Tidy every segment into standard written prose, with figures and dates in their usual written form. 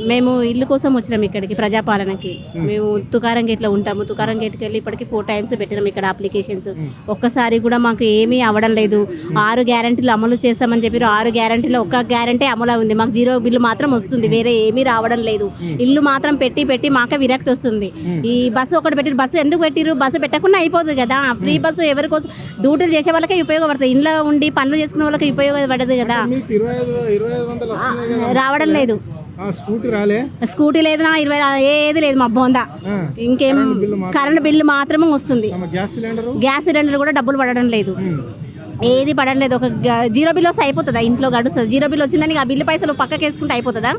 మేము ఇల్లు కోసం వచ్చినాం ఇక్కడికి ప్రజాపాలనకి. మేము తుకారం గేట్లో ఉంటాము. తుకారం గేట్కి వెళ్ళి ఇప్పటికి 4 times పెట్టినాం ఇక్కడ అప్లికేషన్స్. ఒక్కసారి కూడా మాకు ఏమీ అవ్వడం లేదు. 6 గ్యారంటీలు అమలు చేస్తామని చెప్పారు. 6 గ్యారంటీలో ఒక్క గ్యారంటీ అమలు ఉంది. మాకు 0 బిల్లు మాత్రం వస్తుంది, వేరే ఏమీ రావడం లేదు. ఇల్లు మాత్రం పెట్టి మాకే విరక్తి వస్తుంది. ఈ బస్సు ఒకటి పెట్టిరు. బస్సు ఎందుకు పెట్టిరు? బస్సు పెట్టకుండా అయిపోతుంది కదా. ఫ్రీ బస్సు ఎవరికోసం? డ్యూటీలు చేసే వాళ్ళకే ఉపయోగపడుతుంది. ఇంట్లో ఉండి పనులు చేసుకునే వాళ్ళకి ఉపయోగపడదు కదా. రావడం లేదు. స్కూటీ లేదు, 20 ఏది లేదు. మా బోందా ఇంకేం కరెంట్ బిల్లు మాత్రమే వస్తుంది. గ్యాస్ సిలిండర్ కూడా డబ్బులు పడడం లేదు, ఏది పడడం లేదు. ఒక 0 బిల్ వస్తే అయిపోతుందా? ఇంట్లో గడుస్తుంది. 0 బిల్ వచ్చిందని ఆ బిల్లు పైసలు పక్కకి వేసుకుంటే అయిపోతుందా?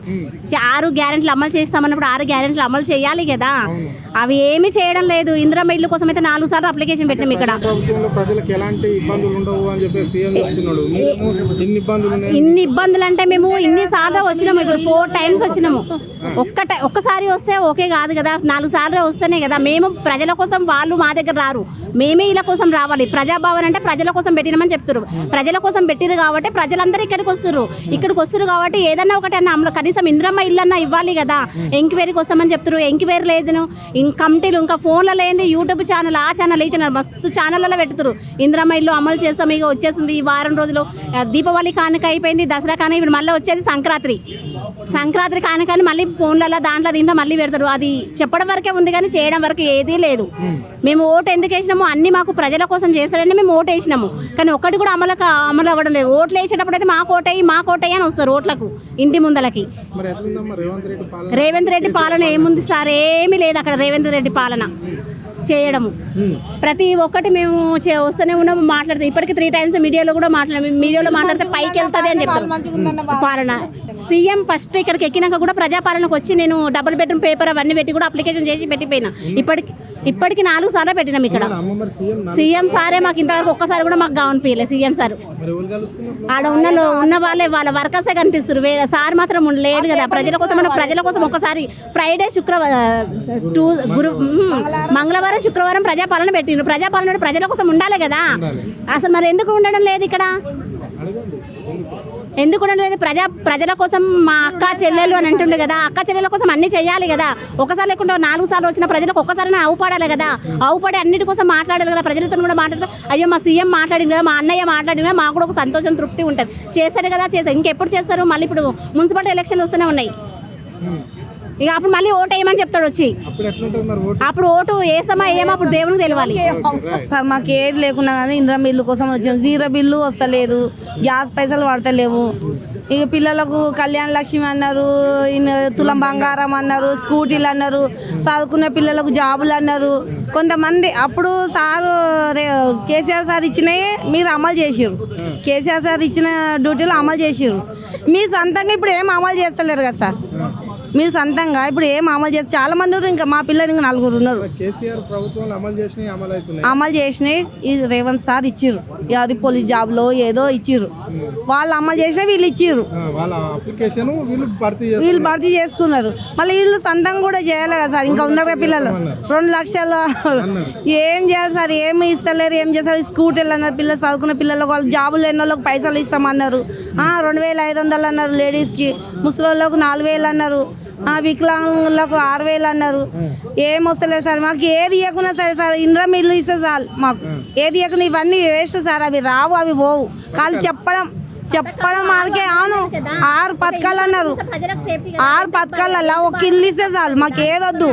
6 గ్యారెంటీలు అమలు చేస్తామన్నప్పుడు 6 గ్యారెంటీలు అమలు చేయాలి కదా. అవి ఏమీ చేయడం లేదు. ఇందిరమ్మ ఇల్లు కోసం అయితే 4 సార్లు అప్లికేషన్ పెట్టాం ఇక్కడ. ఇన్ని ఇబ్బందులు అంటే మేము ఇన్ని సార్లు వచ్చినాము. ఇప్పుడు 4 times వచ్చినాము. ఒక్కసారి వస్తే ఓకే కాదు కదా. 4 సార్లు వస్తేనే కదా. మేము ప్రజల కోసం, వాళ్ళు మా దగ్గర రారు, మేమే ఇలా కోసం రావాలి. ప్రజాభవన్ అంటే ప్రజల కోసం పెట్టినామని చెప్తారు. ప్రజల కోసం పెట్టిరు కాబట్టి ప్రజలందరూ ఇక్కడికి వస్తారు కాబట్టి ఏదన్నా ఒకటి అన్న అమలు, కనీసం ఇందిరమ్మ ఇల్లు అన్నా ఇవ్వాలి కదా. ఎంక్వైరీకి వస్తామని చెప్తారు, ఎంక్వైరీ లేదు. కమిటీలు ఇంకా ఫోన్లో లేని యూట్యూబ్ ఛానల్, ఆ ఛానల్, ఈ ఛానల్, మస్తు ఛానళ్ళలో పెడుతున్నారు. ఇందిరమ్మ ఇల్లు అమలు చేస్తాం, ఇక వచ్చేసింది ఈ వారం రోజులు. దీపావళి కానుక అయిపోయింది, దసరా కానుక, ఇప్పుడు మళ్ళీ వచ్చేది సంక్రాంతి కానుకని మళ్ళీ ఫోన్లలో దీంట్లో మళ్ళీ పెడతారు. అది చెప్పడం వరకే ఉంది కానీ చేయడం వరకు ఏదీ లేదు. మేము ఓటు ఎందుకు వేసినాము? అన్ని మాకు ప్రజల కోసం చేస్తారని మేము ఓటు వేసినాము. కానీ ఒక్కటి కూడా అమలు అవ్వడం లేదు. ఓట్లు వేసేటప్పుడు అయితే మా కోటయ్యి అని వస్తారు ఓట్లకు, ఇంటి ముందలకి. రేవంత్ రెడ్డి పాలన ఏముంది సార్? ఏమీ లేదు అక్కడ. రేవంత్ రెడ్డి పాలన చేయడము ప్రతి ఒక్కటి మేము వస్తూనే ఉన్నాము, మాట్లాడుతాం. ఇప్పటికి 3 times మీడియాలో కూడా మాట్లాడితే పైకి వెళ్తుంది అని చెప్తారు. పాలన సీఎం ఫస్ట్ ఇక్కడికి ఎక్కినాక కూడా ప్రజాపాలనకు వచ్చి నేను డబుల్ బెడ్రూమ్ పేపర్ అవన్నీ పెట్టి కూడా అప్లికేషన్ చేసి పెట్టిపోయినా. ఇప్పటికి 4 సార్లు పెట్టినాం ఇక్కడ. సీఎం సారే మాకు ఇంతవరకు ఒక్కసారి కూడా మాకు కనిపించలేదు. సీఎం సార్ ఆడ ఉన్న వాళ్ళ వర్కర్సే కనిపిస్తారు, వేరే సార్ మాత్రం లేడు కదా. ప్రజల కోసం ఒక్కసారి ఫ్రైడే, మంగళవారం, శుక్రవారం ప్రజాపాలన పెట్టిండ్రు. ప్రజాపాలన ప్రజల కోసం ఉండాలి కదా. అసలు మరి ఎందుకు ఉండడం లేదు ఇక్కడ? ఎందుకు ఉండడం లేదు? ప్రజల కోసం మా అక్క చెల్లెలు అని అంటుండే కదా. అక్క చెల్లెల కోసం అన్ని చేయాలి కదా. ఒకసారి లేకుండా 4 సార్లు వచ్చిన ప్రజలకు ఒక్కసారి అవుపడాలి కదా. అవుపడి అన్నిటి కోసం మాట్లాడాలి కదా. ప్రజలతో కూడా మాట్లాడితే అయ్యో మా సీఎం మాట్లాడింది కదా, మా అన్నయ్య మాట్లాడింది కదా, మాకు కూడా ఒక సంతోషం, తృప్తి ఉంటుంది. చేస్తారు కదా, చేస్తారు. ఇంకెప్పుడు చేస్తారు? మళ్ళీ ఇప్పుడు మున్సిపాలిటీ ఎలక్షన్లు వస్తూనే ఉన్నాయి. ఇక అప్పుడు మళ్ళీ ఓటు వేయమని చెప్తాడు వచ్చి. అప్పుడు ఓటు వేసామా అప్పుడు దేవునికి తెలియాలి సార్. మాకు ఏది లేకున్నా కానీ ఇందిరమ్మ ఇల్లు కోసం వచ్చాము. 0 బిల్లు వస్తలేదు, గ్యాస్ పైసలు పడతలేవు. ఇక పిల్లలకు కళ్యాణ లక్ష్మి అన్నారు, తులం బంగారం అన్నారు, స్కూటీలు అన్నారు, చదువుకున్న పిల్లలకు జాబులు అన్నారు. కొంతమంది అప్పుడు కేసీఆర్ సార్ ఇచ్చినవి మీరు అమలు చేసిర్రు. కేసీఆర్ సార్ ఇచ్చిన డ్యూటీలు అమలు చేసిర్రు. మీరు సొంతంగా ఇప్పుడు ఏం అమలు చేస్తలేరు కదా సార్. మీరు సొంతంగా ఇప్పుడు ఏం అమలు చేస్తారు? చాలా మంది ఉన్నారు. ఇంకా మా పిల్లలు ఇంకా 4 ఉన్నారు. అమలు చేసినాయి ఈ రేవంత్ సార్ ఇచ్చిర్రు. అది పోలీస్ జాబ్లో ఏదో ఇచ్చిర్రు. వాళ్ళు అమలు చేసినా వీళ్ళు ఇచ్చిర్రు. వీళ్ళు భర్తీ చేసుకున్నారు. మళ్ళీ వీళ్ళు సొంతంగా కూడా చేయాలి కదా సార్. ఇంకా ఉన్నారు పిల్లలు 2 లక్షలు ఏం చేయాలి సార్? ఏమి ఇస్తలేరు, ఏం చేస్తారు? స్కూటీలు అన్నారు. పిల్లలు చదువుకున్న పిల్లలకు, వాళ్ళు జాబులు ఎన్నో వాళ్ళకి పైసలు ఇస్తామన్నారు. 2500 అన్నారు లేడీస్కి, ముసలోళ్ళకు 4000 అన్నారు, వికలాంగులకు 6000 అన్నారు. ఏం వస్తలేదు సార్. మాకు ఏది ఇవ్వకున్నా సరే సార్, ఇందిరమ్మ ఇల్లు ఇస్తే చాలు. మాకు ఏది ఇవ్వకున్నా ఇవన్నీ వేస్ట్ సార్. అవి రావు, అవి పోవు. కానీ చెప్పడం మనకే. అవును, 6 పథకాలు అన్నారు. 6 పథకాలలో ఒక ఇల్లు ఇస్తే చాలు. మాకు ఏదొద్దు.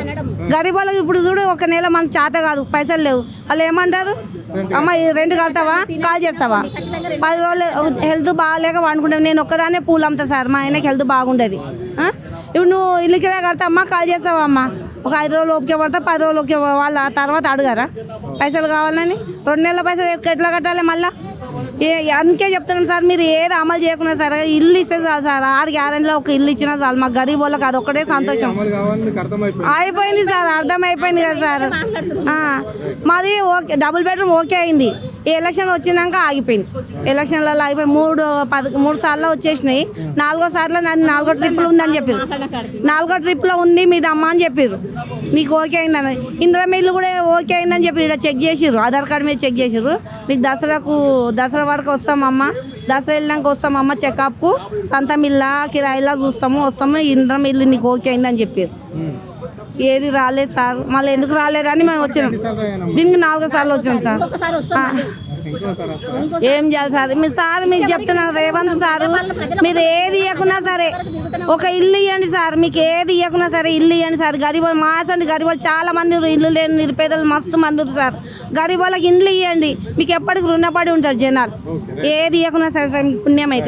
గరీబ్ వాళ్ళకి ఇప్పుడు చూడు, 1 నెల మనకు చేత కాదు, పైసలు లేవు. వాళ్ళు ఏమంటారు? అమ్మ రెంట్ కడతావా, కాల్ చేస్తావా? 10 రోజులు హెల్త్ బాగాలేక వండుకుంటావు. నేను ఒక్కదానే పూలు అమ్ముతా సార్, మా ఆయనకి హెల్త్ బాగుండేది. ఇప్పుడు నువ్వు ఇల్లు కిరా కడతావమ్మా, కాల్ చేస్తావా అమ్మ? ఒక 5 రోజులు ఓకే పడతా, 10 రోజులు ఓకే. వాళ్ళ తర్వాత అడగారా పైసలు కావాలని? 2 నెలల పైసలు ఎట్లా కట్టాలి మళ్ళీ? అందుకే చెప్తున్నాను సార్, మీరు ఏది అమలు చేయకుండా సార్, ఇల్లు ఇస్తే చాలు సార్. 6 గ్యారెంటీలో ఒక ఇల్లు ఇచ్చినా చాలు. మాకు గరీబ్ వాళ్ళకి అది ఒక్కటే సంతోషం. అయిపోయింది సార్, అర్థమైపోయింది కదా సార్. మాది ఓకే, డబుల్ బెడ్రూమ్ ఓకే అయింది. ఈ ఎలక్షన్ వచ్చినాక ఆగిపోయింది. ఎలక్షన్లలో అయిపోయి 3 సార్లు వచ్చేసినాయి. 4వ సార్లో నాది 4వ ట్రిప్లో ఉందని చెప్పారు. 4వ ట్రిప్లో ఉంది మీది అమ్మ అని చెప్పారు. నీకు ఓకే అయిందని. ఇందిరమ్మ ఇల్లు కూడా ఓకే అయిందని చెప్పి ఇక్కడ చెక్ చేసిర్రు. ఆధార్ కార్డు మీద చెక్ చేసిర్రు. మీకు దసరా వరకు వస్తామమ్మా, దసరా వెళ్ళినాక వస్తాం అమ్మ చెకప్కు సొంతం ఇల్లా కిరాయిలా చూస్తాము వస్తాము ఇంద్రం ఇల్లు నీకు ఓకే అయిందని చెప్పారు. ఏది రాలేదు సార్, మళ్ళీ ఎందుకు రాలేదని మేము వచ్చినాం. దీనికి 4 సార్లు వచ్చినాం సార్. ఒకసారి వస్తాం ఏం చేయాలి సార్? మీకు చెప్తున్నారు రేవంత్ సార్, మీరు ఏది ఇవ్వకున్నా సరే ఒక ఇల్లు ఇవ్వండి సార్, మీకు ఏది ఇవ్వకున్నా సరే ఇల్లు ఇవ్వండి సార్. గరీబ్ మాసండి గరీబ్ చాలా మంది ఇల్లు లేని నిరుపేదలు మస్తు మంది సార్. గరీబ్ వాళ్ళకి ఇండ్లు ఇవ్వండి, మీకు ఎప్పటికి రుణపడి ఉంటారు జనాలు. ఏది ఇవ్వకున్నా సరే సార్ పుణ్యం అయితే.